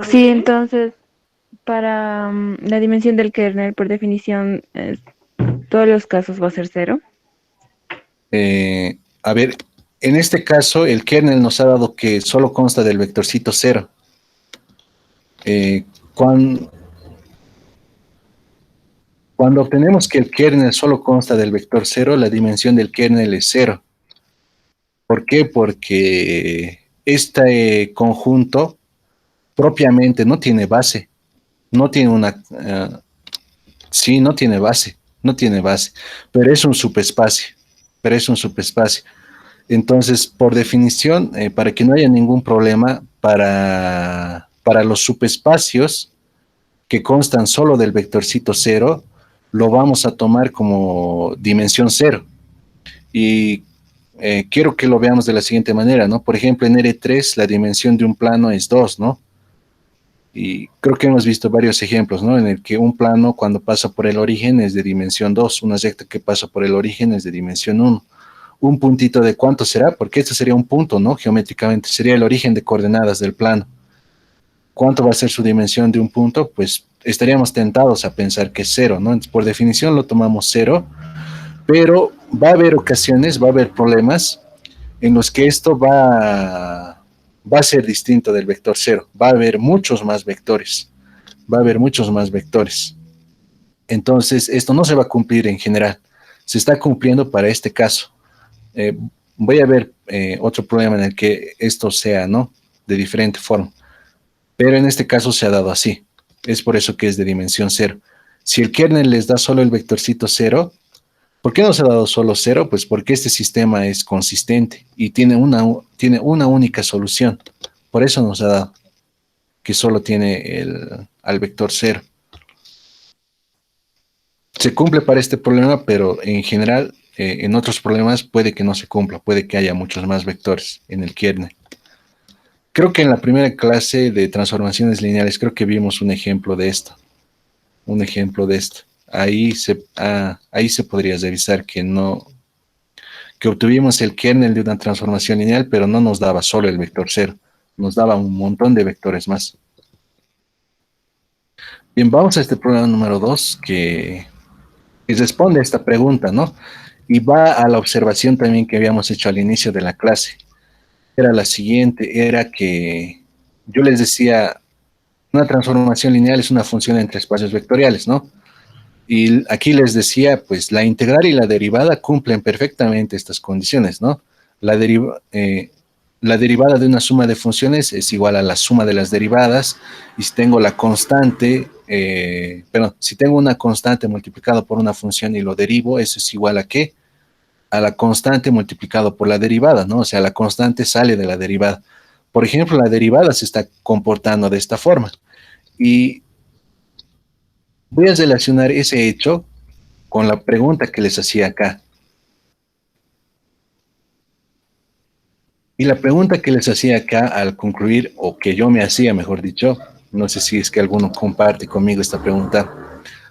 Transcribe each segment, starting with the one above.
Sí, entonces, para la dimensión del kernel, por definición, todos los casos va a ser cero. A ver, en este caso, el kernel nos ha dado que solo consta del vectorcito cero. Eh, cuan- Cuando obtenemos que el kernel solo consta del vector cero, la dimensión del kernel es cero. ¿Por qué? Porque este conjunto propiamente no tiene base, no tiene sí, no tiene base, no tiene base, pero es un subespacio, pero es un subespacio. Entonces, por definición, para que no haya ningún problema, para los subespacios que constan solo del vectorcito cero, lo vamos a tomar como dimensión cero. Y quiero que lo veamos de la siguiente manera, ¿no? Por ejemplo, en R3 la dimensión de un plano es 2, ¿no? Y creo que hemos visto varios ejemplos, ¿no? En el que un plano cuando pasa por el origen es de dimensión 2, una recta que pasa por el origen es de dimensión 1. Un puntito de cuánto será, porque esto sería un punto, ¿no? Geométricamente sería el origen de coordenadas del plano. ¿Cuánto va a ser su dimensión de un punto? Pues estaríamos tentados a pensar que es cero, ¿no? Entonces, por definición lo tomamos cero, pero va a haber ocasiones, va a haber problemas en los que esto va a ser distinto del vector cero. Va a haber muchos más vectores. Va a haber muchos más vectores. Entonces, esto no se va a cumplir en general. Se está cumpliendo para este caso. Eh, Voy a ver otro problema en el que esto sea, ¿no? De diferente forma. Pero en este caso se ha dado así. Es por eso que es de dimensión cero. Si el kernel les da solo el vectorcito cero, ¿por qué no se ha dado solo cero? Pues porque este sistema es consistente y tiene una única solución. Por eso nos ha dado que solo tiene al vector cero. Se cumple para este problema, pero en general, en otros problemas puede que no se cumpla, puede que haya muchos más vectores en el kernel. Creo que en la primera clase de transformaciones lineales, creo que vimos un ejemplo de esto. Un ejemplo de esto. Ahí se podría revisar que no, que obtuvimos el kernel de una transformación lineal, pero no nos daba solo el vector cero, nos daba un montón de vectores más. Bien, vamos a este problema número 2 que responde a esta pregunta, ¿no? Y va a la observación también que habíamos hecho al inicio de la clase. Era la siguiente, era que yo les decía, una transformación lineal es una función entre espacios vectoriales, ¿no? Y aquí les decía, pues la integral y la derivada cumplen perfectamente estas condiciones, ¿no? La, deriva, la derivada de una suma de funciones es igual a la suma de las derivadas, y si tengo la constante, si tengo una constante multiplicado por una función y lo derivo, eso es igual a ¿qué? A la constante multiplicado por la derivada, ¿no? O sea, la constante sale de la derivada. Por ejemplo, la derivada se está comportando de esta forma. Y voy a relacionar ese hecho con la pregunta que les hacía acá. Y la pregunta que les hacía acá al concluir, o que yo me hacía, mejor dicho, no sé si es que alguno comparte conmigo esta pregunta,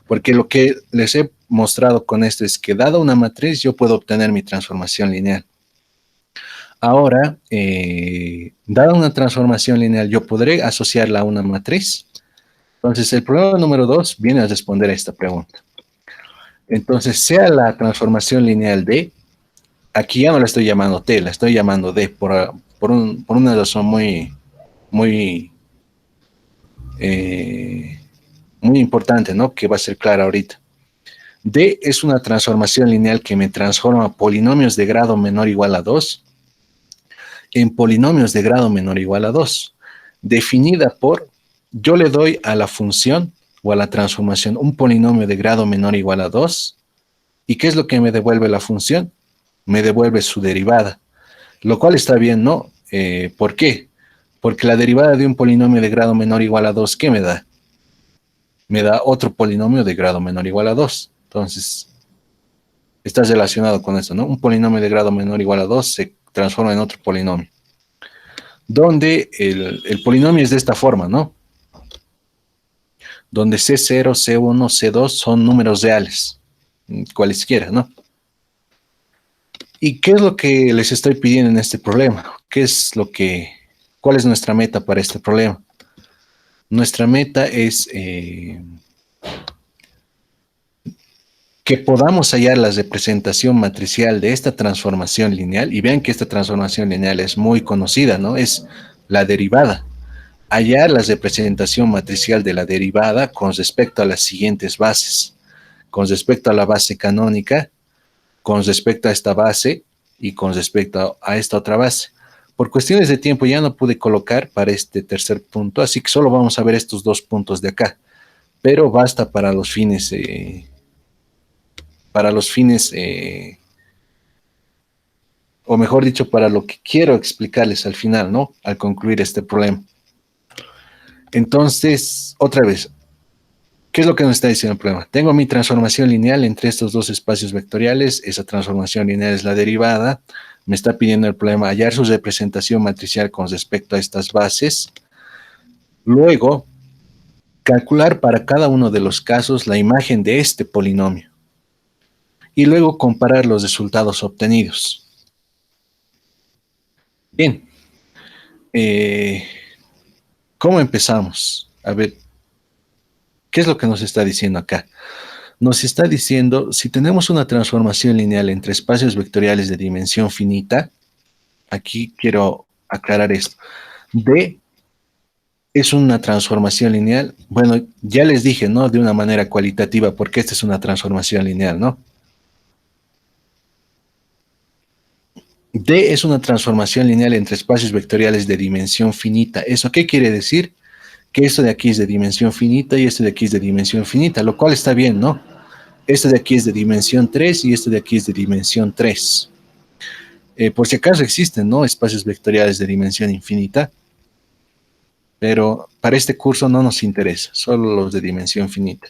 porque lo que les he mostrado con esto es que dada una matriz yo puedo obtener mi transformación lineal. Ahora, dada una transformación lineal, yo podré asociarla a una matriz. Entonces, el problema número 2 viene a responder a esta pregunta. Entonces, sea la transformación lineal de, aquí ya no la estoy llamando T, la estoy llamando D por una razón muy, eh, muy importante, ¿no? Que va a ser clara ahorita. D es una transformación lineal que me transforma polinomios de grado menor o igual a 2 en polinomios de grado menor o igual a 2, definida por, yo le doy a la función o a la transformación un polinomio de grado menor o igual a 2, ¿y qué es lo que me devuelve la función? Me devuelve su derivada, lo cual está bien, ¿no? ¿Por qué? Porque la derivada de un polinomio de grado menor o igual a 2, ¿qué me da? Me da otro polinomio de grado menor o igual a 2. Entonces, está relacionado con eso, ¿no? Un polinomio de grado menor o igual a 2 se transforma en otro polinomio, donde el polinomio es de esta forma, ¿no? Donde C0, C1, C2 son números reales, cualesquiera, ¿no? ¿Y qué es lo que les estoy pidiendo en este problema? ¿Cuál es nuestra meta para este problema? nuestra meta es que podamos hallar la representación matricial de esta transformación lineal, y vean que esta transformación lineal es muy conocida, ¿no? Es la derivada. Hallar la representación matricial de la derivada con respecto a las siguientes bases, con respecto a la base canónica, con respecto a esta base y con respecto a esta otra base. Por cuestiones de tiempo ya no pude colocar para este tercer punto, así que solo vamos a ver estos dos puntos de acá, pero basta para los fines, o mejor dicho, para lo que quiero explicarles al final, ¿no? Al concluir este problema. Entonces, otra vez, ¿qué es lo que nos está diciendo el problema? Tengo mi transformación lineal entre estos dos espacios vectoriales, esa transformación lineal es la derivada, me está pidiendo el problema hallar su representación matricial con respecto a estas bases, luego calcular para cada uno de los casos la imagen de este polinomio y luego comparar los resultados obtenidos. Bien, ¿cómo empezamos? A ver, ¿qué es lo que nos está diciendo acá? Nos está diciendo, si tenemos una transformación lineal entre espacios vectoriales de dimensión finita, aquí quiero aclarar esto, D es una transformación lineal, bueno, ya les dije, ¿no? De una manera cualitativa, porque esta es una transformación lineal, ¿no? D es una transformación lineal entre espacios vectoriales de dimensión finita. ¿Eso qué quiere decir? Que esto de aquí es de dimensión finita y esto de aquí es de dimensión finita, lo cual está bien, ¿no? Esto de aquí es de dimensión 3 y esto de aquí es de dimensión 3. Por si acaso existen, ¿no? Espacios vectoriales de dimensión infinita, pero para este curso no nos interesa, solo los de dimensión finita.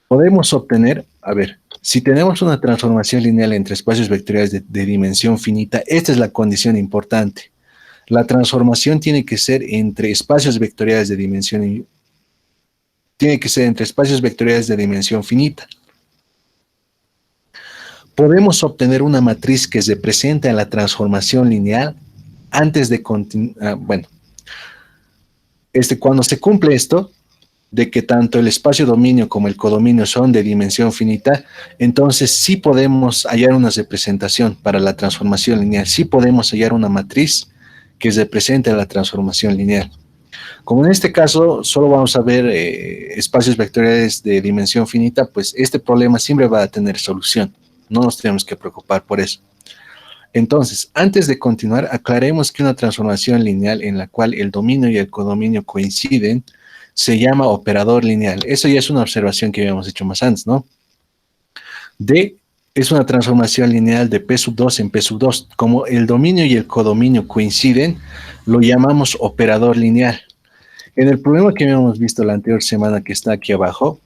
Podemos obtener, a ver, si tenemos una transformación lineal entre espacios vectoriales de dimensión finita, esta es la condición importante. La transformación tiene que ser entre espacios vectoriales de dimensión finita. Podemos obtener una matriz que representa la transformación lineal antes de continuar. Bueno, cuando se cumple esto, de que tanto el espacio dominio como el codominio son de dimensión finita, entonces sí podemos hallar una representación para la transformación lineal, sí podemos hallar una matriz que represente la transformación lineal. Como en este caso solo vamos a ver espacios vectoriales de dimensión finita, pues este problema siempre va a tener solución, no nos tenemos que preocupar por eso. Entonces, antes de continuar, aclaremos que una transformación lineal en la cual el dominio y el codominio coinciden se llama operador lineal. Eso ya es una observación que habíamos hecho más antes, ¿no? D es una transformación lineal de P sub 2 en P sub 2. Como el dominio y el codominio coinciden, lo llamamos operador lineal. En el problema que habíamos visto la anterior semana, que está aquí abajo,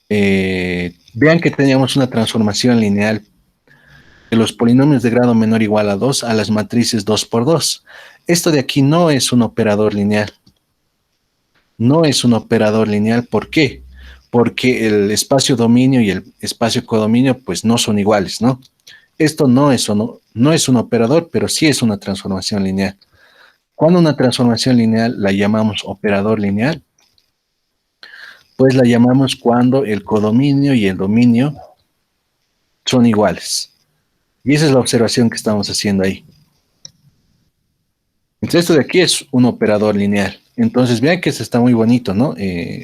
vean que teníamos una transformación lineal de los polinomios de grado menor o igual a 2 a las matrices 2 por 2. Esto de aquí no es un operador lineal. No es un operador lineal. ¿Por qué? Porque el espacio dominio y el espacio codominio pues no son iguales, ¿no? Esto no es un operador, pero sí es una transformación lineal. Cuando una transformación lineal la llamamos operador lineal, pues la llamamos cuando el codominio y el dominio son iguales. Y esa es la observación que estamos haciendo ahí. Entonces esto de aquí es un operador lineal. Entonces vean que esto está muy bonito, ¿no?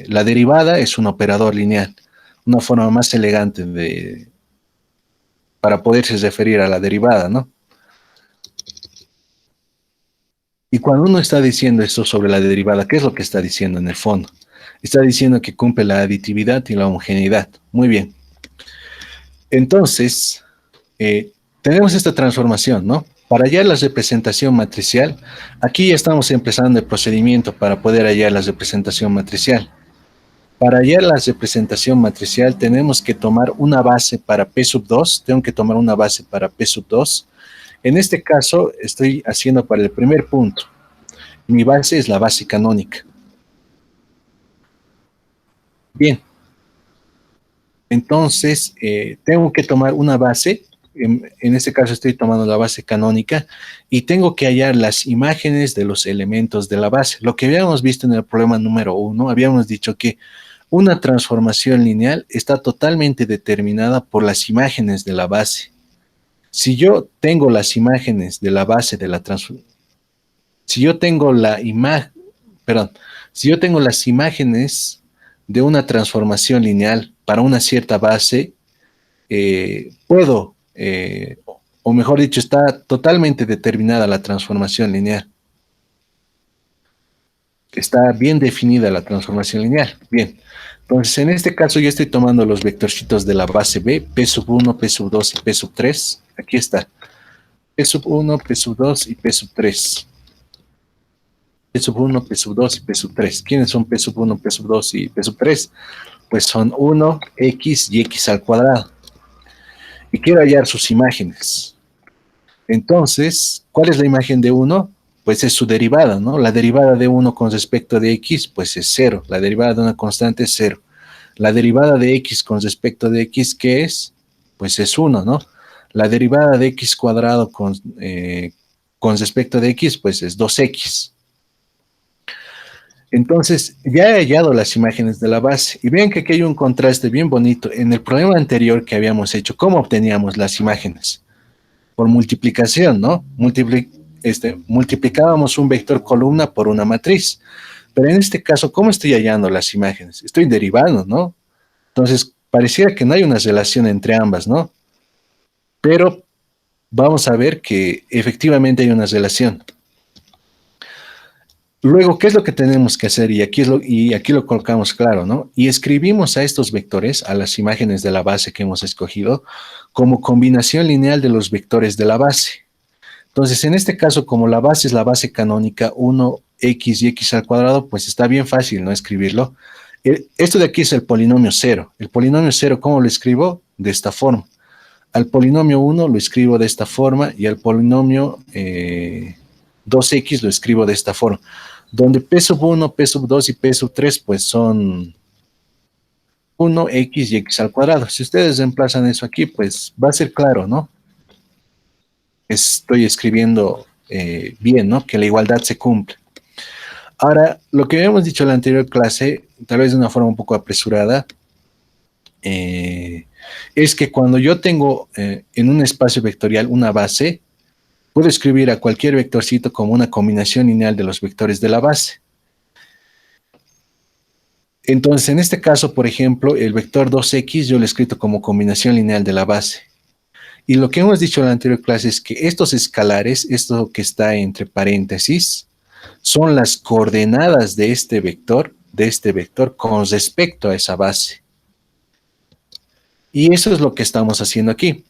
La derivada es un operador lineal. Una forma más elegante para poderse referir a la derivada, ¿no? Y cuando uno está diciendo esto sobre la derivada, ¿qué es lo que está diciendo en el fondo? Está diciendo que cumple la aditividad y la homogeneidad. Muy bien. Entonces, tenemos esta transformación, ¿no? Para hallar la representación matricial, aquí ya estamos empezando el procedimiento para poder hallar la representación matricial. Para hallar la representación matricial tenemos que tomar una base para P sub 2, tengo que tomar una base para P sub 2. En este caso estoy haciendo para el primer punto. Mi base es la base canónica. Bien. Entonces, tengo que tomar una base en este caso estoy tomando la base canónica y tengo que hallar las imágenes de los elementos de la base. Lo que habíamos visto en el problema número 1, habíamos dicho que una transformación lineal está totalmente determinada por las imágenes de la base. Si yo tengo las imágenes de la base de la transformación, si yo tengo la imagen, perdón, si yo tengo las imágenes de una transformación lineal para una cierta base, puedo, o mejor dicho, está totalmente determinada la transformación lineal. Está bien definida la transformación lineal. Bien, entonces en este caso yo estoy tomando los vectorcitos de la base B, P sub 1, P sub 2 y P sub 3. Aquí está. P sub 1, P sub 2 y P sub 3. P sub 1, P sub 2 y P sub 3. ¿Quiénes son P sub 1, P sub 2 y P sub 3? Pues son 1, X y X al cuadrado. Y quiero hallar sus imágenes. Entonces, ¿cuál es la imagen de 1? Pues es su derivada, ¿no? La derivada de 1 con respecto de X, pues es 0. La derivada de una constante es 0. La derivada de X con respecto de X, ¿qué es? Pues es 1, ¿no? La derivada de X cuadrado con respecto de X, pues es 2X. Entonces, ya he hallado las imágenes de la base. Y vean que aquí hay un contraste bien bonito. En el problema anterior que habíamos hecho, ¿cómo obteníamos las imágenes? Por multiplicación, ¿no? Multiplicábamos un vector columna por una matriz. Pero en este caso, ¿cómo estoy hallando las imágenes? Estoy derivando, ¿no? Entonces, pareciera que no hay una relación entre ambas, ¿no? Pero vamos a ver que efectivamente hay una relación. Luego, ¿qué es lo que tenemos que hacer? Y aquí lo colocamos claro, ¿no? Y escribimos a estos vectores, a las imágenes de la base que hemos escogido, como combinación lineal de los vectores de la base. Entonces, en este caso, como la base es la base canónica, 1x y x al cuadrado, pues está bien fácil, ¿no? Escribirlo. Esto de aquí es el polinomio 0. El polinomio 0, ¿cómo lo escribo? De esta forma. Al polinomio 1 lo escribo de esta forma y al polinomio 2x lo escribo de esta forma. Donde P sub 1, P sub 2 y P sub 3 pues son 1x y x al cuadrado. Si ustedes reemplazan eso aquí, pues va a ser claro, ¿no? Estoy escribiendo bien, ¿no? Que la igualdad se cumple. Ahora, lo que habíamos dicho en la anterior clase, tal vez de una forma un poco apresurada, es que cuando yo tengo en un espacio vectorial una base, puedo escribir a cualquier vectorcito como una combinación lineal de los vectores de la base. Entonces, en este caso, por ejemplo, el vector 2x yo lo he escrito como combinación lineal de la base. Y lo que hemos dicho en la anterior clase es que estos escalares, esto que está entre paréntesis, son las coordenadas de este vector con respecto a esa base. Y eso es lo que estamos haciendo aquí.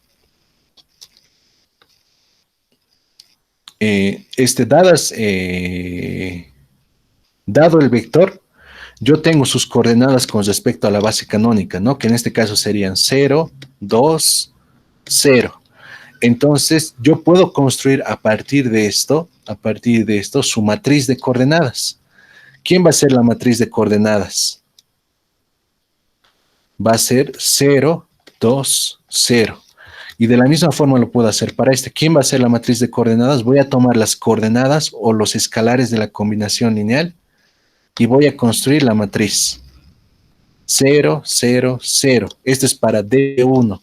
Dado el vector, yo tengo sus coordenadas con respecto a la base canónica, ¿no? Que en este caso serían 0, 2, 0. Entonces, yo puedo construir a partir de esto, su matriz de coordenadas. ¿Quién va a ser la matriz de coordenadas? Va a ser 0, 2, 0. Y de la misma forma lo puedo hacer para este. ¿Quién va a ser la matriz de coordenadas? Voy a tomar las coordenadas o los escalares de la combinación lineal y voy a construir la matriz. 0, 0, 0. Esto es para DP1.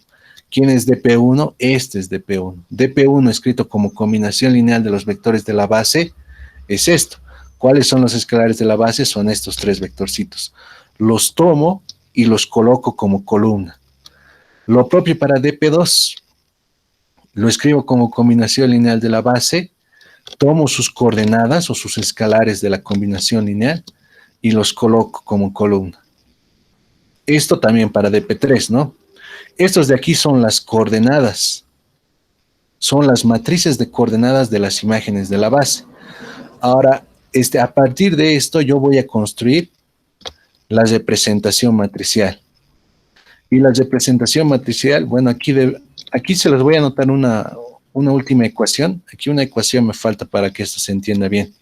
¿Quién es DP1? Este es DP1. DP1 escrito como combinación lineal de los vectores de la base es esto. ¿Cuáles son los escalares de la base? Son estos tres vectorcitos. Los tomo y los coloco como columna. Lo propio para DP2. Lo escribo como combinación lineal de la base, tomo sus coordenadas o sus escalares de la combinación lineal y los coloco como columna. Esto también para DP3, ¿no? Estos de aquí son las coordenadas. Son las matrices de coordenadas de las imágenes de la base. Ahora, a partir de esto yo voy a construir la representación matricial. Y la representación matricial, bueno, aquí se los voy a anotar una última ecuación. Aquí una ecuación me falta para que esto se entienda bien.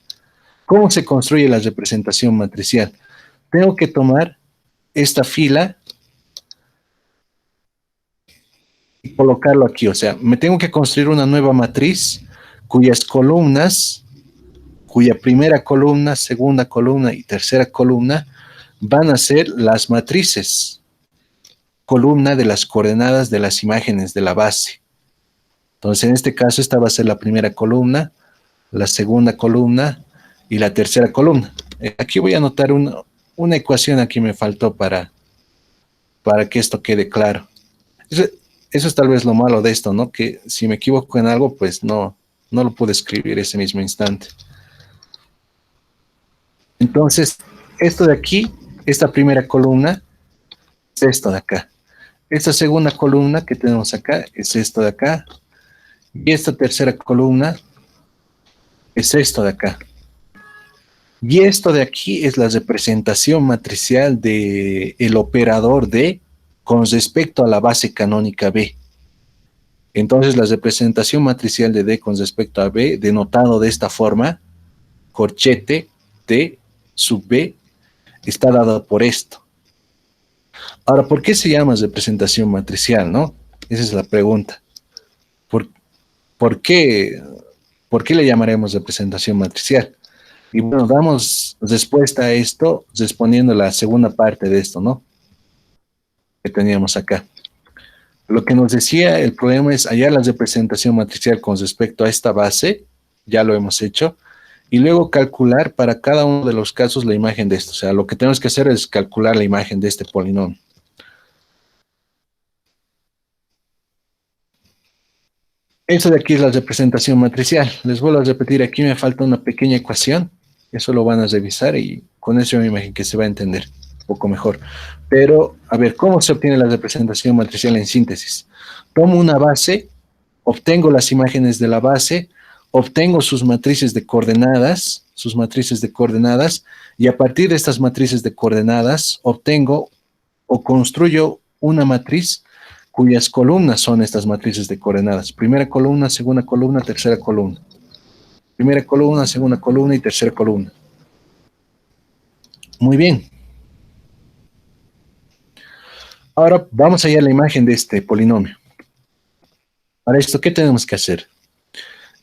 ¿Cómo se construye la representación matricial? Tengo que tomar esta fila y colocarlo aquí. O sea, me tengo que construir una nueva matriz cuyas columnas, cuya primera columna, segunda columna y tercera columna van a ser las matrices, columna de las coordenadas de las imágenes de la base. Entonces, en este caso, esta va a ser la primera columna, la segunda columna y la tercera columna. Aquí voy a anotar una ecuación, aquí me faltó para que esto quede claro. Eso es tal vez lo malo de esto, ¿no? Que si me equivoco en algo, pues no lo pude escribir ese mismo instante. Entonces, esto de aquí, esta primera columna, es esto de acá. Esta segunda columna que tenemos acá es esto de acá. Y esta tercera columna es esto de acá. Y esto de aquí es la representación matricial del operador D con respecto a la base canónica B. Entonces, la representación matricial de D con respecto a B, denotado de esta forma, corchete D sub B, está dado por esto. Ahora, ¿por qué se llama representación matricial, no? Esa es la pregunta. ¿Por, por qué, ¿Por qué le llamaremos representación matricial? Y bueno, damos respuesta a esto respondiendo la segunda parte de esto, ¿no? Que teníamos acá. Lo que nos decía el problema es hallar la representación matricial con respecto a esta base, ya lo hemos hecho, y luego calcular para cada uno de los casos la imagen de esto. O sea, lo que tenemos que hacer es calcular la imagen de este polinomio. Eso de aquí es la representación matricial. Les vuelvo a repetir, aquí me falta una pequeña ecuación. Eso lo van a revisar y con eso me imagino que se va a entender un poco mejor. Pero, a ver, ¿cómo se obtiene la representación matricial en síntesis? Tomo una base, obtengo las imágenes de la base, obtengo sus matrices de coordenadas, y a partir de estas matrices de coordenadas obtengo o construyo una matriz cuyas columnas son estas matrices de coordenadas. Primera columna, segunda columna, tercera columna. Primera columna, segunda columna y tercera columna. Muy bien. Ahora vamos allá a la imagen de este polinomio. Para esto, ¿qué tenemos que hacer?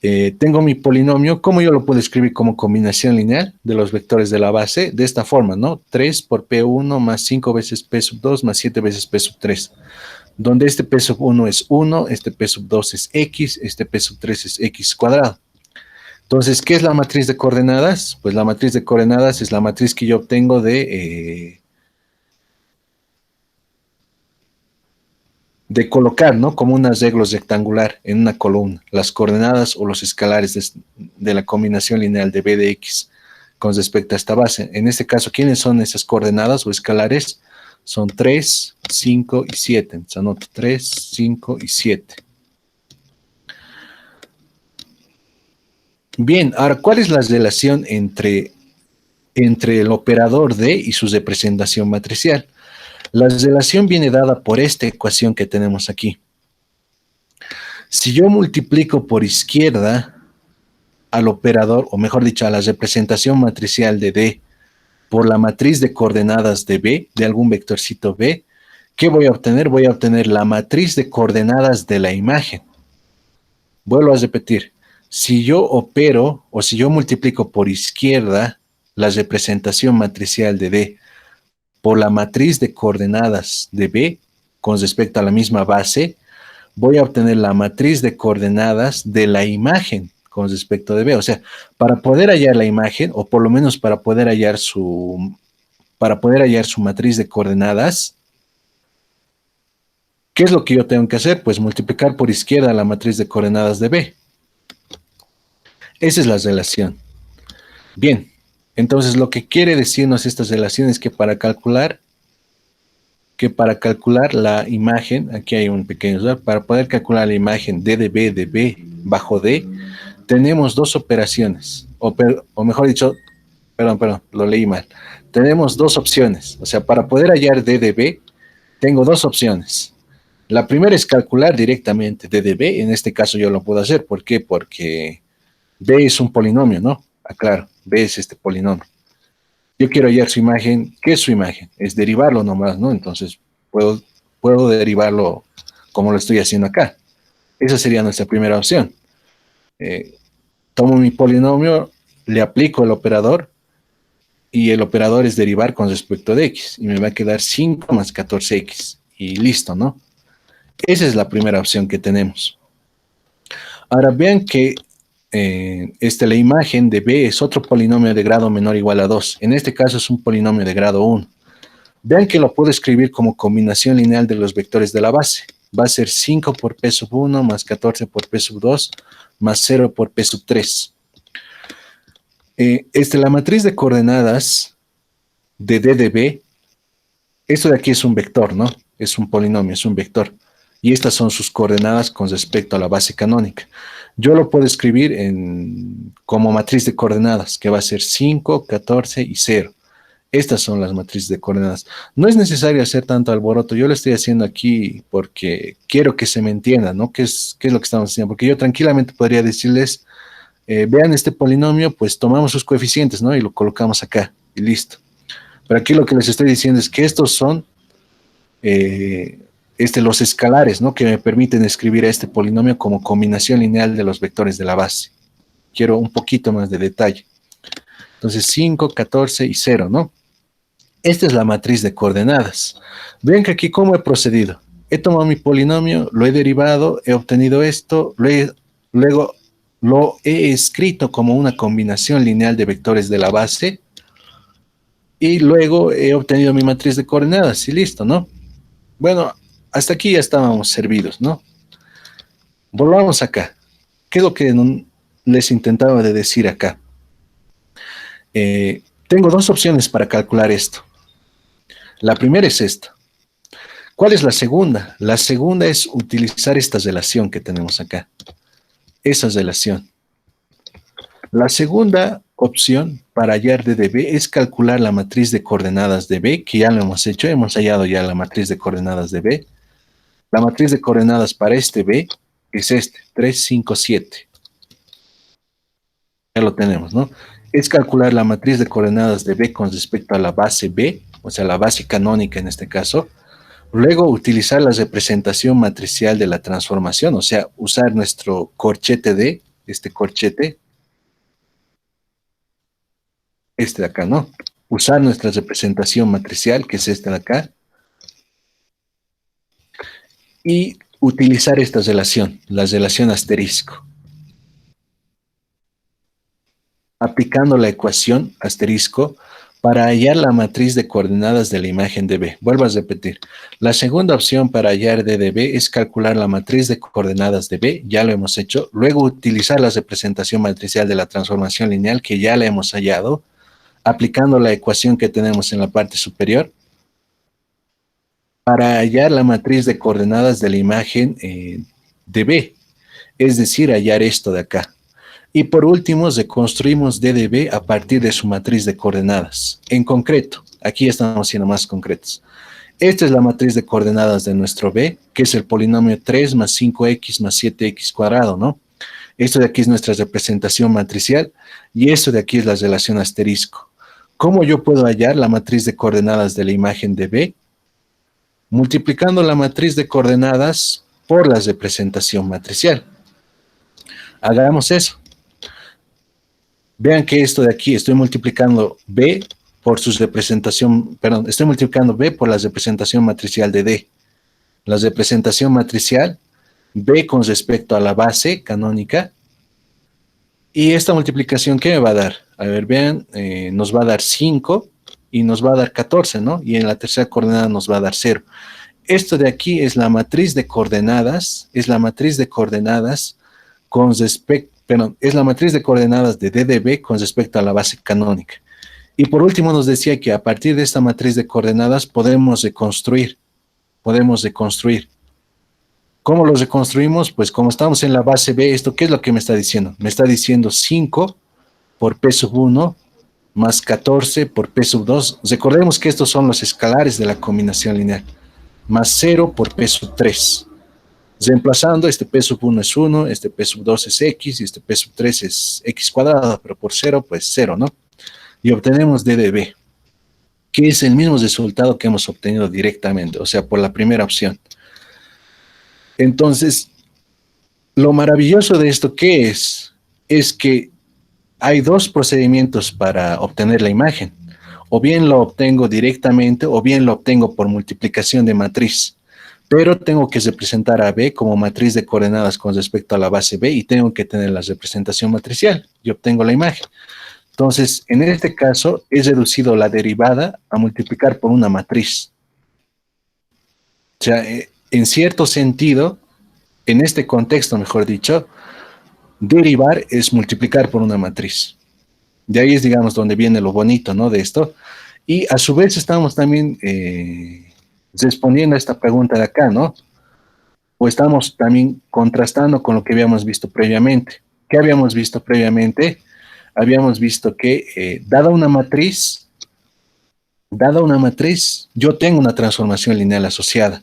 Tengo mi polinomio, ¿cómo yo lo puedo escribir? Como combinación lineal de los vectores de la base, de esta forma, ¿no? 3 por P1 más 5 veces P sub 2 más 7 veces P sub 3. Donde este P sub 1 es 1, este P sub 2 es X, este P sub 3 es X cuadrado. Entonces, ¿qué es la matriz de coordenadas? Pues la matriz de coordenadas es la matriz que yo obtengo de colocar, ¿no? Como un arreglo rectangular en una columna, las coordenadas o los escalares de la combinación lineal de B de X con respecto a esta base. En este caso, ¿quiénes son esas coordenadas o escalares? Son 3, 5 y 7. Entonces anoto 3, 5 y 7. Bien, ahora, ¿cuál es la relación entre el operador D y su representación matricial? La relación viene dada por esta ecuación que tenemos aquí. Si yo multiplico por izquierda al operador, o mejor dicho, a la representación matricial de D por la matriz de coordenadas de B, de algún vectorcito B, ¿qué voy a obtener? Voy a obtener la matriz de coordenadas de la imagen. Vuelvo a repetir, si yo opero o si yo multiplico por izquierda la representación matricial de D por la matriz de coordenadas de B con respecto a la misma base, voy a obtener la matriz de coordenadas de la imagen con respecto de B. O sea, para poder hallar la imagen, o por lo menos para poder hallar su matriz de coordenadas, ¿qué es lo que yo tengo que hacer? Pues multiplicar por izquierda la matriz de coordenadas de B. Esa es la relación. Bien, entonces lo que quiere decirnos esta relación es que para calcular la imagen, aquí hay un pequeño error, para poder calcular la imagen D de B bajo D, tenemos dos operaciones, o mejor dicho, perdón, lo leí mal. Tenemos dos opciones, o sea, para poder hallar D de B, tengo dos opciones. La primera es calcular directamente D de B, en este caso yo lo puedo hacer, ¿por qué? Porque B es un polinomio, ¿no? Aclaro, B es este polinomio. Yo quiero hallar su imagen. ¿Qué es su imagen? Es derivarlo nomás, ¿no? Entonces, puedo derivarlo como lo estoy haciendo acá. Esa sería nuestra primera opción. Tomo mi polinomio, le aplico el operador y el operador es derivar con respecto de x y me va a quedar 5 más 14x y listo, ¿no? Esa es la primera opción que tenemos. Ahora vean que la imagen de b es otro polinomio de grado menor o igual a 2. En este caso es un polinomio de grado 1. Vean que lo puedo escribir como combinación lineal de los vectores de la base. Va a ser 5 por p sub 1 más 14 por p sub 2 más 0 por p sub 3. La matriz de coordenadas de D de B, esto de aquí es un vector, ¿no? Es un polinomio, es un vector. Y estas son sus coordenadas con respecto a la base canónica. Yo lo puedo escribir como matriz de coordenadas, que va a ser 5, 14 y 0. Estas son las matrices de coordenadas. No es necesario hacer tanto alboroto. Yo lo estoy haciendo aquí porque quiero que se me entienda, ¿no? ¿Qué es lo que estamos haciendo? Porque yo tranquilamente podría decirles, vean este polinomio, pues tomamos sus coeficientes, ¿no? Y lo colocamos acá y listo. Pero aquí lo que les estoy diciendo es que estos son los escalares, ¿no? Que me permiten escribir a este polinomio como combinación lineal de los vectores de la base. Quiero un poquito más de detalle. Entonces 5, 14 y 0, ¿no? Esta es la matriz de coordenadas. Ven que aquí cómo he procedido. He tomado mi polinomio, lo he derivado, he obtenido esto, luego lo he escrito como una combinación lineal de vectores de la base y luego he obtenido mi matriz de coordenadas y listo, ¿no? Bueno, hasta aquí ya estábamos servidos, ¿no? Volvamos acá. ¿Qué es lo que les intentaba de decir acá? Tengo dos opciones para calcular esto. La primera es esta. ¿Cuál es la segunda? La segunda es utilizar esta relación que tenemos acá. Esa relación. La segunda opción para hallar D de B es calcular la matriz de coordenadas de B, que ya lo hemos hecho, hemos hallado ya la matriz de coordenadas de B. La matriz de coordenadas para este B es 3, 5, 7. Ya lo tenemos, ¿no? Es calcular la matriz de coordenadas de B con respecto a la base B, o sea, la base canónica en este caso. Luego, utilizar la representación matricial de la transformación, o sea, usar nuestro corchete D, este corchete, de acá, ¿no? Usar nuestra representación matricial, que es esta de acá, y utilizar esta relación, la relación asterisco. Aplicando la ecuación asterisco para hallar la matriz de coordenadas de la imagen de B. Vuelvo a repetir. La segunda opción para hallar D de B es calcular la matriz de coordenadas de B, ya lo hemos hecho. Luego utilizar la representación matricial de la transformación lineal, que ya la hemos hallado, aplicando la ecuación que tenemos en la parte superior, para hallar la matriz de coordenadas de la imagen de B, es decir, hallar esto de acá. Y por último, reconstruimos D de B a partir de su matriz de coordenadas. En concreto, aquí estamos siendo más concretos. Esta es la matriz de coordenadas de nuestro B, que es el polinomio 3 más 5x más 7x cuadrado, ¿no? Esto de aquí es nuestra representación matricial y esto de aquí es la relación asterisco. ¿Cómo yo puedo hallar la matriz de coordenadas de la imagen de B? Multiplicando la matriz de coordenadas por la representación matricial. Hagamos eso. Vean que esto de aquí, estoy multiplicando B por su representación, perdón, estoy multiplicando B por la representación matricial de D. La representación matricial, B con respecto a la base canónica. Y esta multiplicación, ¿qué me va a dar? A ver, vean, nos va a dar 5 y nos va a dar 14, ¿no? Y en la tercera coordenada nos va a dar 0. Esto de aquí es la matriz de coordenadas, con respecto, perdón, es la matriz de coordenadas de D de B con respecto a la base canónica. Y por último nos decía que a partir de esta matriz de coordenadas podemos reconstruir. ¿Cómo lo reconstruimos? Pues como estamos en la base B, ¿esto qué es lo que me está diciendo? Me está diciendo 5 por P sub 1 más 14 por P sub 2. Recordemos que estos son los escalares de la combinación lineal. Más 0 por P sub 3. Reemplazando, este P sub 1 es 1, este P sub 2 es X y este P sub 3 es X cuadrado, pero por 0, pues 0, ¿no? Y obtenemos D de B, que es el mismo resultado que hemos obtenido directamente, o sea, por la primera opción. Entonces, lo maravilloso de esto, ¿qué es? Es que hay dos procedimientos para obtener la imagen. O bien lo obtengo directamente o bien lo obtengo por multiplicación de matriz. Pero tengo que representar a B como matriz de coordenadas con respecto a la base B y tengo que tener la representación matricial y obtengo la imagen. Entonces, en este caso, he reducido la derivada a multiplicar por una matriz. O sea, en cierto sentido, en este contexto, mejor dicho, derivar es multiplicar por una matriz. De ahí es, digamos, donde viene lo bonito, ¿no? De esto. Y a su vez estamos también respondiendo a esta pregunta de acá, ¿no? O estamos también contrastando con lo que habíamos visto previamente. ¿Qué habíamos visto previamente? Habíamos visto que dada una matriz, yo tengo una transformación lineal asociada.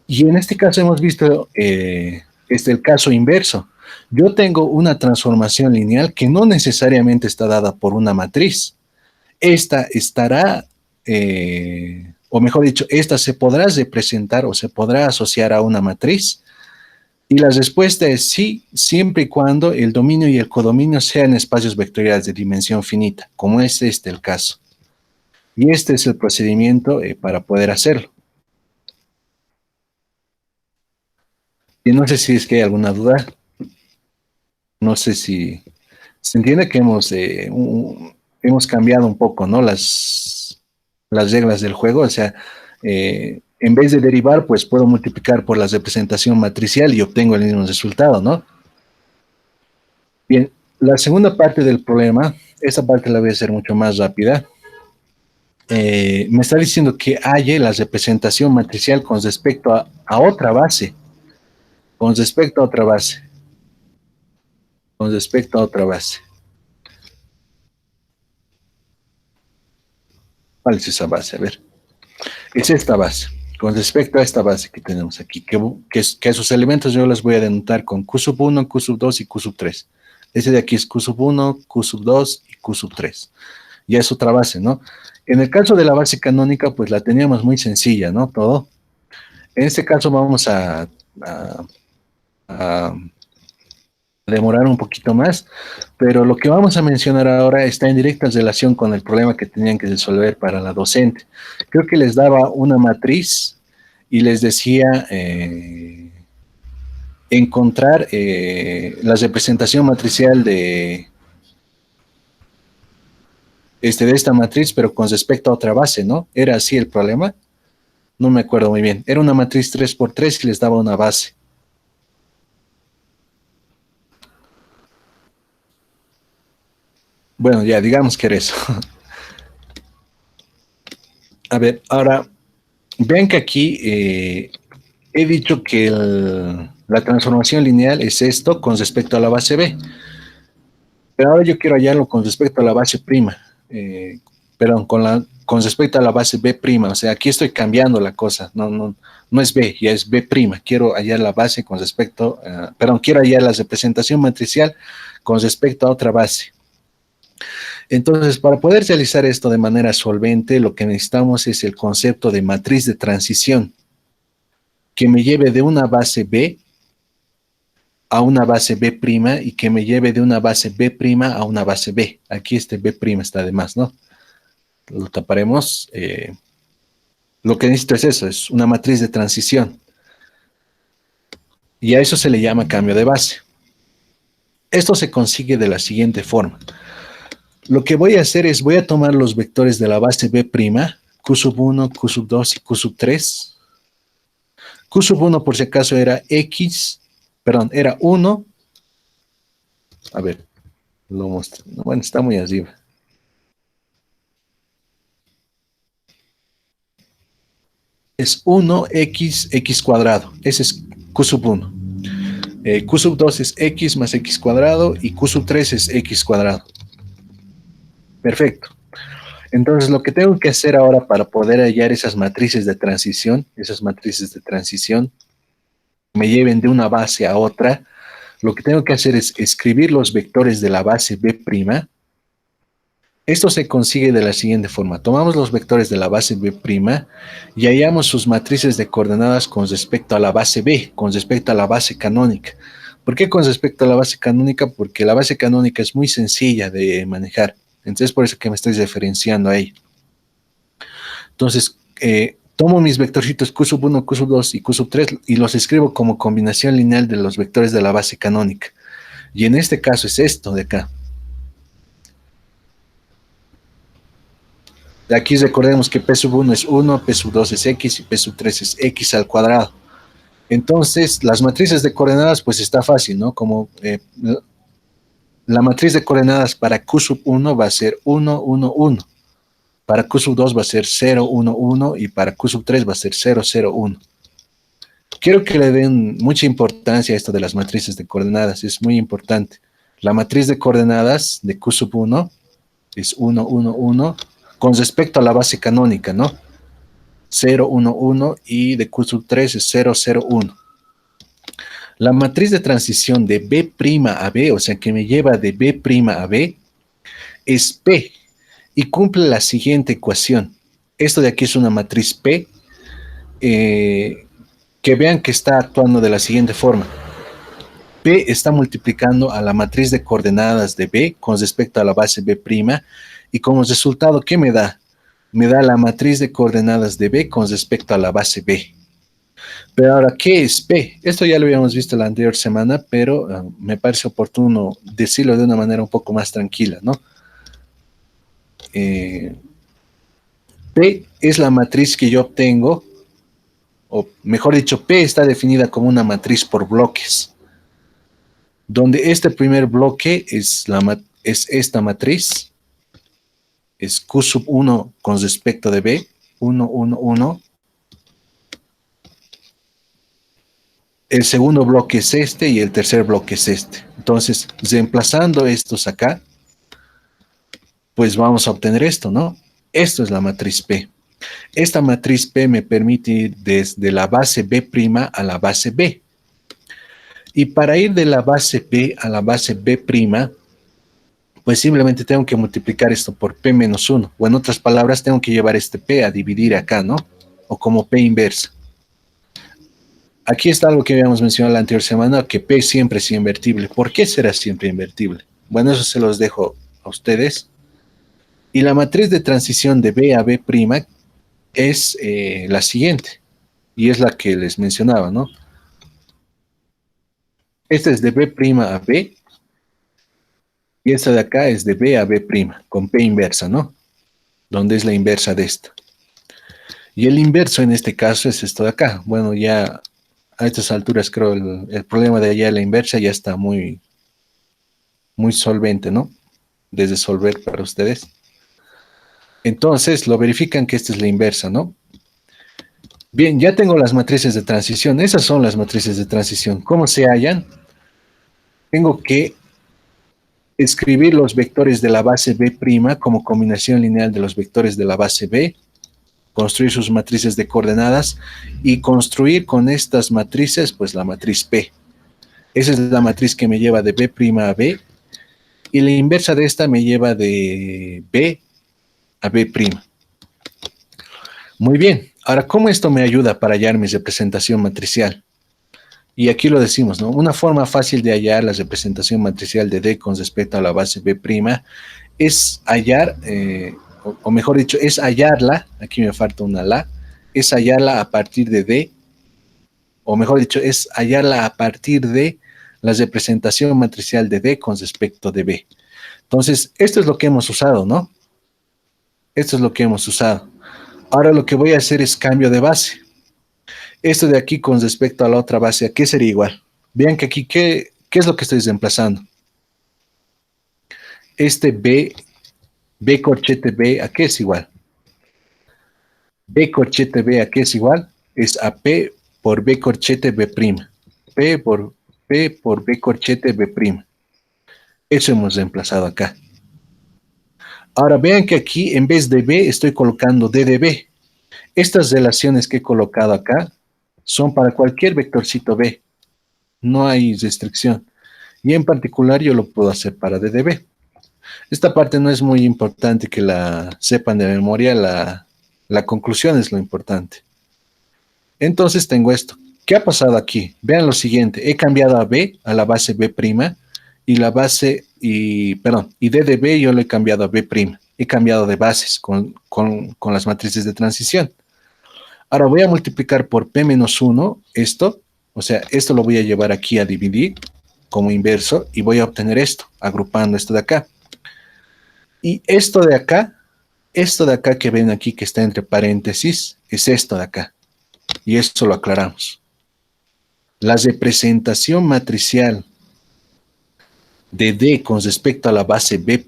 Y en este caso hemos visto el caso inverso. Yo tengo una transformación lineal que no necesariamente está dada por una matriz. Esta estará, o mejor dicho, esta se podrá representar o se podrá asociar a una matriz. Y la respuesta es sí, siempre y cuando el dominio y el codominio sean espacios vectoriales de dimensión finita, como es este el caso. Y este es el procedimiento para poder hacerlo. Y no sé si es que hay alguna duda. No sé si se entiende que hemos cambiado un poco, ¿no? Las reglas del juego. O sea, en vez de derivar, pues puedo multiplicar por la representación matricial y obtengo el mismo resultado, ¿no? Bien, la segunda parte del problema, esta parte la voy a hacer mucho más rápida. Me está diciendo que halle la representación matricial con respecto a otra base. Con respecto a otra base. Con respecto a otra base. ¿Cuál es esa base? A ver. Es esta base. Con respecto a esta base que tenemos aquí, que a sus elementos yo los voy a denotar con Q sub 1, Q sub 2 y Q sub 3. Ese de aquí es Q sub 1, Q sub 2 y Q sub 3. Ya es otra base, ¿no? En el caso de la base canónica, pues la teníamos muy sencilla, ¿no? Todo. En este caso vamos a demorar un poquito más, pero lo que vamos a mencionar ahora está en directa relación con el problema que tenían que resolver para la docente. Creo que les daba una matriz y les decía encontrar la representación matricial de esta matriz, pero con respecto a otra base, ¿no? ¿Era así el problema? No me acuerdo muy bien. Era una matriz 3x3 y les daba una base. Bueno, ya, digamos que era eso. A ver, ahora, vean que aquí he dicho que la transformación lineal es esto con respecto a la base B. Pero ahora yo quiero hallarlo con respecto a la base prima. Perdón, con respecto a la base B prima. O sea, aquí estoy cambiando la cosa. No es B, ya es B prima. Quiero hallar la base con respecto, quiero hallar la representación matricial con respecto a otra base. Entonces, para poder realizar esto de manera solvente, lo que necesitamos es el concepto de matriz de transición, que me lleve de una base B a una base B' y que me lleve de una base B' a una base B. Aquí este B' está de más, ¿no? Lo taparemos. Lo que necesito es eso, es una matriz de transición. Y a eso se le llama cambio de base. Esto se consigue de la siguiente forma. Lo que voy a hacer es, voy a tomar los vectores de la base B', Q sub 1, Q sub 2 y Q sub 3. Q sub 1 por si acaso era era 1. A ver, lo muestro. Bueno, está muy arriba. Es 1x cuadrado. Ese es Q sub 1. Q sub 2 es x más x cuadrado y Q sub 3 es x cuadrado. Perfecto. Entonces, lo que tengo que hacer ahora para poder hallar esas matrices de transición, me lleven de una base a otra, lo que tengo que hacer es escribir los vectores de la base B', Esto se consigue de la siguiente forma. Tomamos los vectores de la base B' y hallamos sus matrices de coordenadas con respecto a la base B, con respecto a la base canónica. ¿Por qué con respecto a la base canónica? Porque la base canónica es muy sencilla de manejar. Entonces, por eso que me estoy referenciando a ella. Entonces, tomo mis vectorcitos Q sub 1, Q sub 2 y Q sub 3 y los escribo como combinación lineal de los vectores de la base canónica. Y en este caso es esto de acá. De aquí recordemos que P sub 1 es 1, P sub 2 es X y P sub 3 es X al cuadrado. Entonces, las matrices de coordenadas, pues está fácil, ¿no? Como la matriz de coordenadas para Q sub 1 va a ser 1, 1, 1. Para Q sub 2 va a ser 0, 1, 1 y para Q sub 3 va a ser 0, 0, 1. Quiero que le den mucha importancia a esto de las matrices de coordenadas, es muy importante. La matriz de coordenadas de Q sub 1 es 1, 1, 1 con respecto a la base canónica, ¿no? 0, 1, 1 y de Q sub 3 es 0, 0, 1. La matriz de transición de B' a B, o sea que me lleva de B' a B, es P y cumple la siguiente ecuación. Esto de aquí es una matriz P, que vean que está actuando de la siguiente forma. P está multiplicando a la matriz de coordenadas de B con respecto a la base B' y como resultado, ¿qué me da? Me da la matriz de coordenadas de B con respecto a la base B. Pero ahora, ¿qué es P? Esto ya lo habíamos visto la anterior semana, pero me parece oportuno decirlo de una manera un poco más tranquila, ¿no? P es la matriz que yo obtengo, o mejor dicho, P está definida como una matriz por bloques, donde este primer bloque es esta matriz, es Q sub 1 con respecto de B, 1, 1, 1. El segundo bloque es este y el tercer bloque es este. Entonces, reemplazando estos acá, pues vamos a obtener esto, ¿no? Esto es la matriz P. Esta matriz P me permite ir desde la base B' a la base B. Y para ir de la base B a la base B', pues simplemente tengo que multiplicar esto por P menos 1. O en otras palabras, tengo que llevar este P a dividir acá, ¿no? O como P inversa. Aquí está algo que habíamos mencionado la anterior semana, que P siempre es invertible. ¿Por qué será siempre invertible? Bueno, eso se los dejo a ustedes. Y la matriz de transición de B a B' es la siguiente. Y es la que les mencionaba, ¿no? Esta es de B' a B. Y esta de acá es de B a B', con P inversa, ¿no? Donde es la inversa de esta. Y el inverso en este caso es esto de acá. Bueno, ya a estas alturas creo el problema de allá de la inversa ya está muy solvente, ¿no? De resolver para ustedes. Entonces lo verifican que esta es la inversa, ¿no? Bien, ya tengo las matrices de transición. Esas son las matrices de transición. ¿Cómo se hallan? Tengo que escribir los vectores de la base B' como combinación lineal de los vectores de la base B, construir sus matrices de coordenadas y construir con estas matrices, pues la matriz P. Esa es la matriz que me lleva de B' a B y la inversa de esta me lleva de B a B'. Muy bien, ahora, ¿cómo esto me ayuda para hallar mi representación matricial? Y aquí lo decimos, ¿no? Una forma fácil de hallar la representación matricial de D con respecto a la base B' es hallar, o mejor dicho, es hallarla, aquí me falta una la, es hallarla a partir de D, o mejor dicho, es hallarla a partir de la representación matricial de D con respecto de B. Entonces, esto es lo que hemos usado, ¿no? Esto es lo que hemos usado. Ahora lo que voy a hacer es cambio de base. Esto de aquí con respecto a la otra base, ¿a qué sería igual? Vean que aquí, ¿qué es lo que estoy reemplazando? Este B corchete B, ¿a qué es igual? B corchete B, ¿a qué es igual? Es a P por B corchete B'. P por B corchete B'. Eso hemos reemplazado acá. Ahora vean que aquí en vez de B estoy colocando D de B. Estas relaciones que he colocado acá son para cualquier vectorcito B. No hay restricción. Y en particular yo lo puedo hacer para D de B. Esta parte no es muy importante que la sepan de memoria, la conclusión es lo importante. Entonces tengo esto. ¿Qué ha pasado aquí? Vean lo siguiente, he cambiado a B, a la base B', y la base, y D de B yo lo he cambiado a B'. He cambiado de bases con las matrices de transición. Ahora voy a multiplicar por P menos 1 esto, o sea, esto lo voy a llevar aquí a dividir como inverso y voy a obtener esto, agrupando esto de acá. Y esto de acá que ven aquí que está entre paréntesis, es esto de acá. Y esto lo aclaramos. La representación matricial de D con respecto a la base B',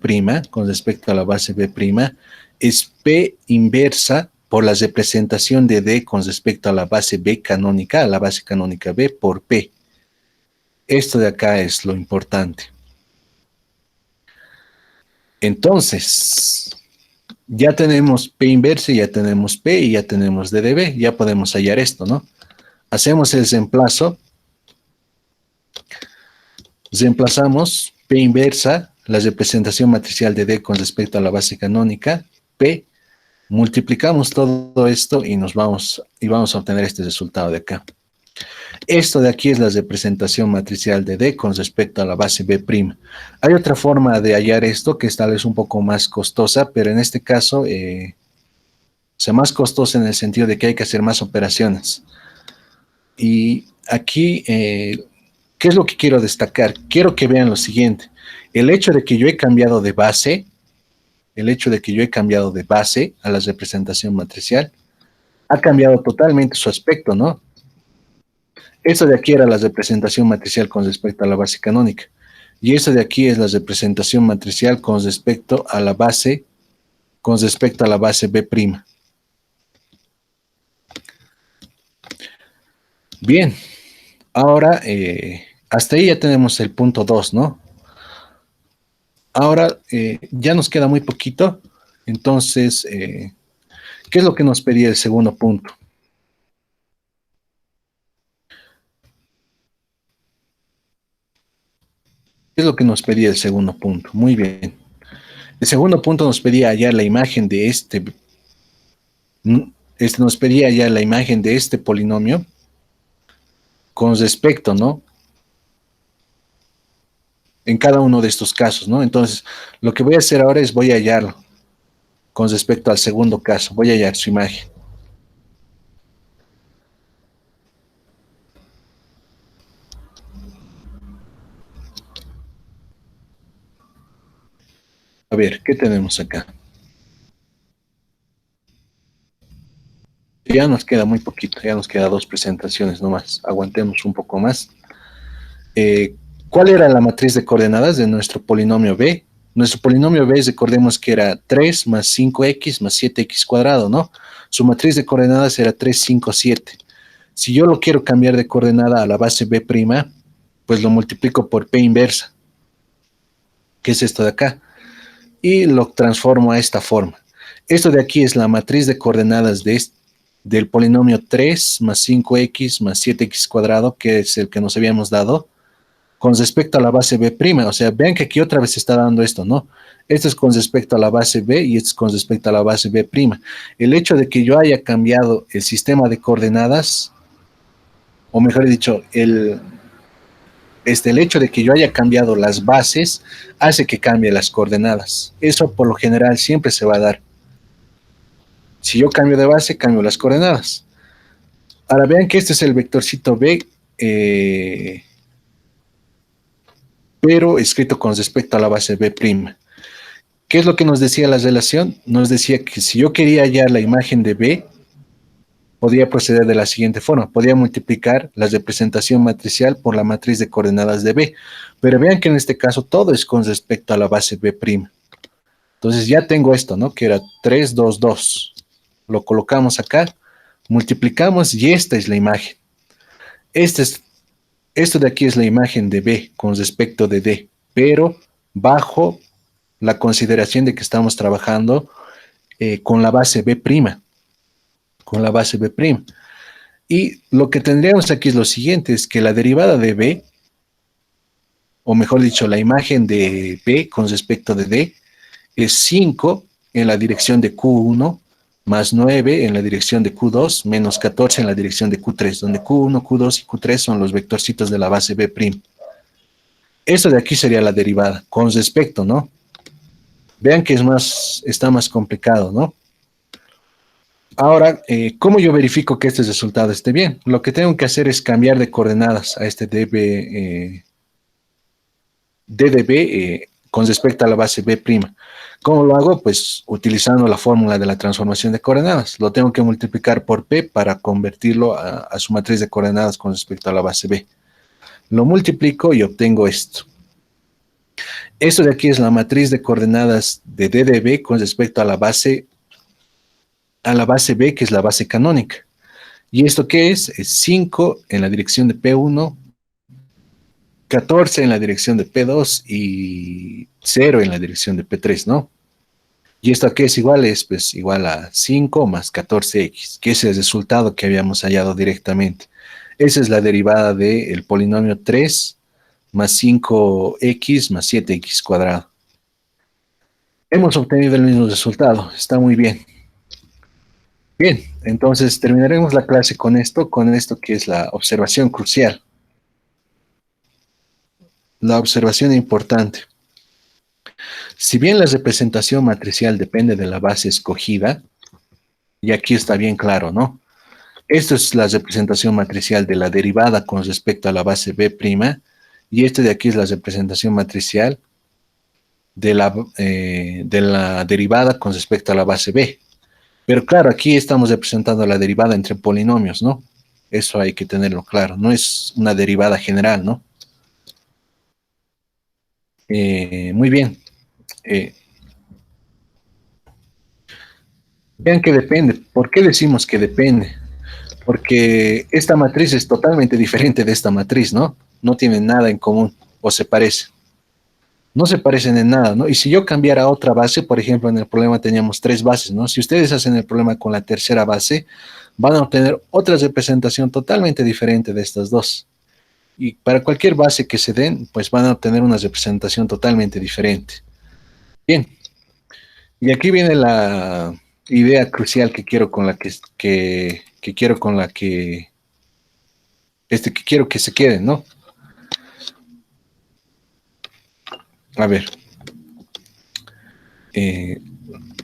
es P inversa por la representación de D con respecto a la base B canónica, a la base canónica B por P. Esto de acá es lo importante. Entonces, ya tenemos P inversa, ya tenemos P y ya tenemos D de B. Ya podemos hallar esto, ¿no? Hacemos el reemplazo. Reemplazamos P inversa, la representación matricial de D con respecto a la base canónica, P, multiplicamos todo esto y vamos a obtener este resultado de acá. Esto de aquí es la representación matricial de D con respecto a la base B'. Hay otra forma de hallar esto que es tal vez un poco más costosa, pero en este caso, o sea, más costosa en el sentido de que hay que hacer más operaciones. Y aquí, ¿qué es lo que quiero destacar? Quiero que vean lo siguiente. El hecho de que yo he cambiado de base, a la representación matricial, ha cambiado totalmente su aspecto, ¿no? Esto de aquí era la representación matricial con respecto a la base canónica. Y esto de aquí es la representación matricial con respecto a la base B'. Bien, ahora hasta ahí ya tenemos el punto 2, ¿no? Ahora ya nos queda muy poquito, entonces, ¿qué es lo que nos pedía el segundo punto? ¿Qué es lo que nos pedía el segundo punto? Muy bien. El segundo punto nos pedía hallar la imagen de nos pedía hallar la imagen de este polinomio con respecto, ¿no? En cada uno de estos casos, ¿no? Entonces, lo que voy a hacer ahora es voy a hallarlo con respecto al segundo caso. Voy a hallar su imagen. A ver, ¿qué tenemos acá? Ya nos queda muy poquito, ya nos queda 2 presentaciones nomás. Aguantemos un poco más. ¿Cuál era la matriz de coordenadas de nuestro polinomio B? Nuestro polinomio B, recordemos que era 3 más 5x más 7x cuadrado, ¿no? Su matriz de coordenadas era 3, 5, 7. Si yo lo quiero cambiar de coordenada a la base B', pues lo multiplico por P inversa, que es esto de acá, y lo transformo a esta forma. Esto de aquí es la matriz de coordenadas del polinomio 3 más 5x más 7x cuadrado, que es el que nos habíamos dado, con respecto a la base B'. O sea, vean que aquí otra vez se está dando esto, ¿no? Esto es con respecto a la base B y esto es con respecto a la base B'. El hecho de que yo haya cambiado el sistema de coordenadas, o mejor dicho, el hecho de que yo haya cambiado las bases hace que cambie las coordenadas. Eso por lo general siempre se va a dar. Si yo cambio de base, cambio las coordenadas. Ahora vean que este es el vectorcito B, pero escrito con respecto a la base B'. ¿Qué es lo que nos decía la relación? Nos decía que si yo quería hallar la imagen de B, podía proceder de la siguiente forma. Podía multiplicar la representación matricial por la matriz de coordenadas de B. Pero vean que en este caso todo es con respecto a la base B'. Entonces ya tengo esto, ¿no? Que era 3, 2, 2. Lo colocamos acá, multiplicamos y esta es la imagen. Esto de aquí es la imagen de B con respecto de D, pero bajo la consideración de que estamos trabajando con la base B'. Y lo que tendríamos aquí es lo siguiente, es que la derivada de B o mejor dicho, la imagen de B con respecto de D es 5 en la dirección de Q1, más 9 en la dirección de Q2, menos 14 en la dirección de Q3, donde Q1, Q2 y Q3 son los vectorcitos de la base B'. Esto de aquí sería la derivada, con respecto, ¿no? Vean que está más complicado, ¿no? Ahora, ¿cómo yo verifico que este resultado esté bien? Lo que tengo que hacer es cambiar de coordenadas a este DDB con respecto a la base B'. ¿Cómo lo hago? Pues utilizando la fórmula de la transformación de coordenadas. Lo tengo que multiplicar por P para convertirlo a su matriz de coordenadas con respecto a la base B. Lo multiplico y obtengo esto. Esto de aquí es la matriz de coordenadas de DDB con respecto a la base B, que es la base canónica. ¿Y esto qué es? Es 5 en la dirección de P1, 14 en la dirección de P2 y 0 en la dirección de P3, ¿no? ¿Y esto a qué es igual? Es pues igual a 5 más 14x, que es el resultado que habíamos hallado directamente. Esa es la derivada del polinomio 3 más 5x más 7x cuadrado. Hemos obtenido el mismo resultado, está muy bien. Bien, entonces terminaremos la clase con esto que es la observación crucial. La observación importante. Si bien la representación matricial depende de la base escogida, y aquí está bien claro, ¿no? Esto es la representación matricial de la derivada con respecto a la base B', y este de aquí es la representación matricial de la derivada con respecto a la base B. Pero claro, aquí estamos representando la derivada entre polinomios, ¿no? Eso hay que tenerlo claro, no es una derivada general, ¿no? Muy bien. Vean que depende. ¿Por qué decimos que depende? Porque esta matriz es totalmente diferente de esta matriz, ¿no? No tienen nada en común, o se parecen. No se parecen en nada, ¿no? Y si yo cambiara otra base, por ejemplo, en el problema teníamos 3 bases, ¿no? Si ustedes hacen el problema con la tercera base, van a obtener otra representación totalmente diferente de estas dos. Y para cualquier base que se den, pues van a obtener una representación totalmente diferente. Bien, y aquí viene la idea crucial que quiero con la que quiero con la que quiero que se queden, ¿no? A ver,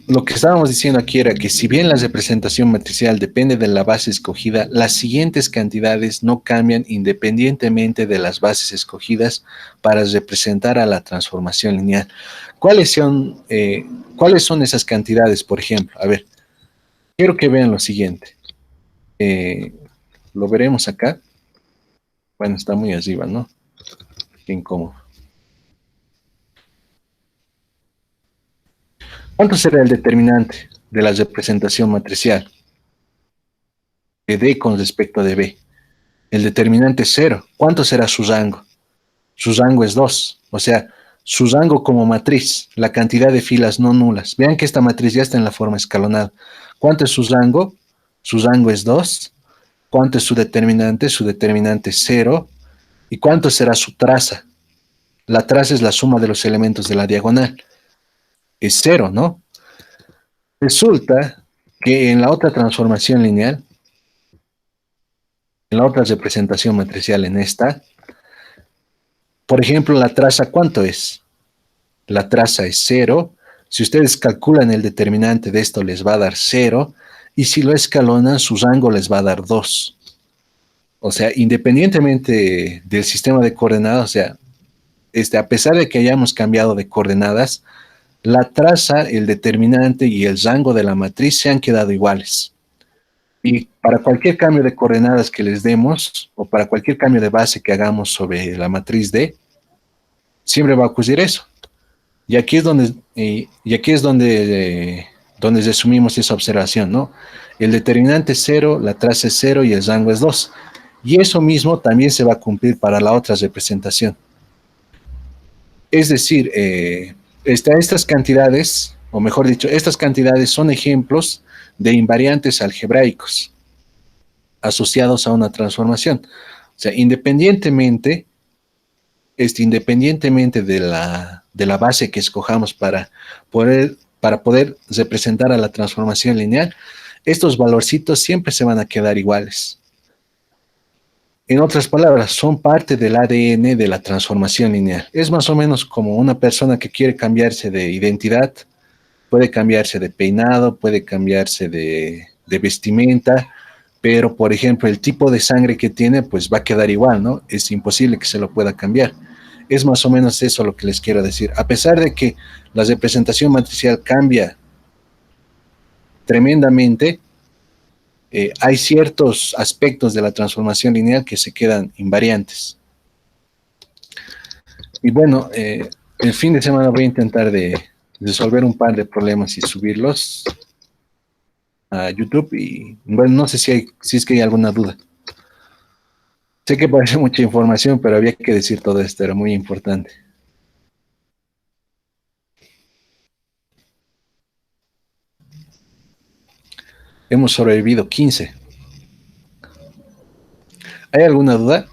lo que estábamos diciendo aquí era que si bien la representación matricial depende de la base escogida, las siguientes cantidades no cambian independientemente de las bases escogidas para representar a la transformación lineal. ¿Cuáles son esas cantidades, por ejemplo? A ver, quiero que vean lo siguiente. Lo veremos acá. Bueno, está muy arriba, ¿no? Qué incómodo. ¿Cuánto será el determinante de la representación matricial de D con respecto de B? El determinante es 0. ¿Cuánto será su rango? Su rango es 2. O sea, su rango como matriz, la cantidad de filas no nulas. Vean que esta matriz ya está en la forma escalonada. ¿Cuánto es su rango? Su rango es 2. ¿Cuánto es su determinante? Su determinante es 0. ¿Y cuánto será su traza? La traza es la suma de los elementos de la diagonal. Es 0, ¿no? Resulta que en la otra transformación lineal, en la otra representación matricial en esta, por ejemplo, la traza, ¿cuánto es? La traza es 0. Si ustedes calculan el determinante de esto, les va a dar 0. Y si lo escalonan, su rango les va a dar 2. O sea, independientemente del sistema de coordenadas, o sea, a pesar de que hayamos cambiado de coordenadas, la traza, el determinante y el rango de la matriz se han quedado iguales. Y para cualquier cambio de coordenadas que les demos, o para cualquier cambio de base que hagamos sobre la matriz D, siempre va a ocurrir eso. Y aquí es donde resumimos esa observación, ¿no? El determinante es 0, la traza es 0 y el rango es 2. Y eso mismo también se va a cumplir para la otra representación. Es decir, estas cantidades, o mejor dicho, estas cantidades son ejemplos de invariantes algebraicos asociados a una transformación. O sea, independientemente independientemente de la base que escojamos para poder representar a la transformación lineal, estos valorcitos siempre se van a quedar iguales. En otras palabras, son parte del ADN de la transformación lineal. Es más o menos como una persona que quiere cambiarse de identidad, puede cambiarse de peinado, puede cambiarse de vestimenta, pero por ejemplo el tipo de sangre que tiene pues va a quedar igual, ¿no? Es imposible que se lo pueda cambiar. Es más o menos eso lo que les quiero decir. A pesar de que la representación matricial cambia tremendamente, hay ciertos aspectos de la transformación lineal que se quedan invariantes. Y bueno, el fin de semana voy a intentar de resolver un par de problemas y subirlos a YouTube. Y bueno, no sé si es que hay alguna duda. Sé que parece mucha información, pero había que decir todo esto, era muy importante. Hemos sobrevivido 15. ¿Hay alguna duda?